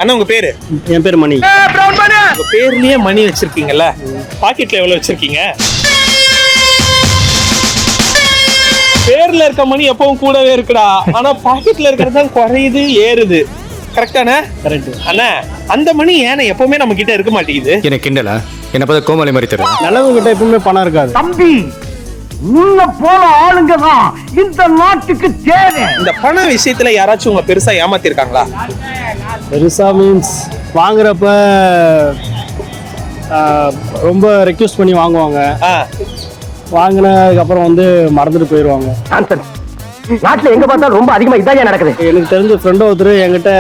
அண்ணா உங்க பேரு? என் பேர் மணி. உங்க பேர்லயே மணி வச்சிருக்கீங்கல்ல, பாக்கெட்ல எவ்வளவு வச்சிருக்கீங்க? பேர்ல இருக்க மணி எப்பவும் கூடவே இருக்குடா, ஆனா பாக்கெட்ல இருக்கிறது தான் குறையுது ஏறுது. கரெக்டானே? கரெக்ட். அண்ணா அந்த மணி ஏன்னா எப்பவுமே நம்ம கிட்ட இருக்க மாட்டேங்குது. எனக்கு கிண்டலா? என்ன பார்த்தா கோமாளி மாதிரி தெரியல. நல்லவங்க கிட்ட எப்பவுமே பணம் இருக்காது. தம்பி, உள்ள போன ஆளுங்க தான் இந்த நாட்டுக்கு தேவை. இந்த பண விஷயத்துல யாராச்சும் உங்க பெருசா ஏமாத்திருக்காங்களா? பெருசா மீன்ஸ் வாங்குறப்ப ரொம்ப ரெக்வஸ்ட் பண்ணி வாங்குவாங்க. வாங்கினதுக்கு அப்புறம் வந்து மறந்துட்டு போயிடுவாங்க. நாட்டுல எங்க பார்த்தாலும் ரொம்ப அதிகமா இதான் நடக்குது. எனக்கு தெரிஞ்ச ஃப்ரெண்ட் ஒருத்தர் என்கிட்ட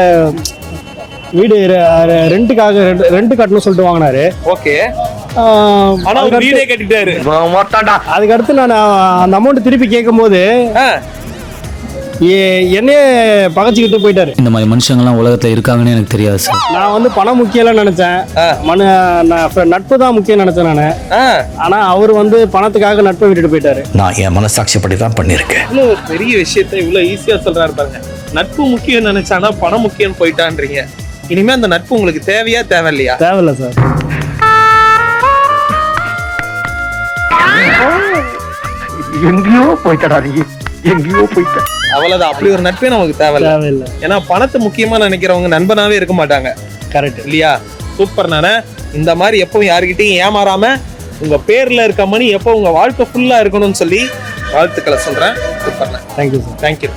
வீடு ரெண்டுக்காக ரெண்டு கட்டணும் சொல்லிட்டு வாங்கினாரு. ஓகே. ஆனா அவர் வீடே கட்டிட்டாரு. அதுக்கு அடுத்து நான் அந்த அமௌண்ட் திருப்பி கேட்கும் போது என்னையே பகச்சிக்கிட்டு போயிட்டாரு. இந்த மாதிரி மனுஷங்கள்லாம் உலகத்துல இருக்காங்கன்னு எனக்கு தெரியாது சார். நான் வந்து பணம் முக்கியம் நினைச்சேன், நட்பு தான் முக்கியம் நினைச்சேன் நானு. ஆனா அவர் வந்து பணத்துக்காக நட்பை விட்டுட்டு போயிட்டாரு. நான் என் மனசாட்சிப்படி தான் பண்ணிருக்கேன். இவ்வளவு பெரிய விஷயத்த இவ்வளவு ஈஸியா சொல்றாரு பாருங்க. நட்பு முக்கியம் நினைச்சானா பணம் முக்கியம் போயிட்டான்றீங்க. இனிமே அந்த நட்பு உங்களுக்கு தேவையா தேவையில்லையா? தேவையில்ல சார். எங்கேயோ போயிட்டடா நீ, எங்கேயோ போயிட்ட. அவ்வளவுதான். அப்படி ஒரு நட்பே நமக்கு தேவையில்லை. ஏன்னா பணத்தை முக்கியமா நினைக்கிறவங்க நண்பனாவே இருக்க மாட்டாங்க. கரெக்ட் இல்லையா? சூப்பர். நானே இந்த மாதிரி எப்பவும் யாருக்கிட்டையும் ஏமாறாம உங்க பேர்ல இருக்க மணி எப்போ உங்க வாழ்க்கை ஃபுல்லா இருக்கணும்னு சொல்லி வாழ்த்துக்களை சொல்றேன். சூப்பர். Thank you sir. தேங்க்யூ.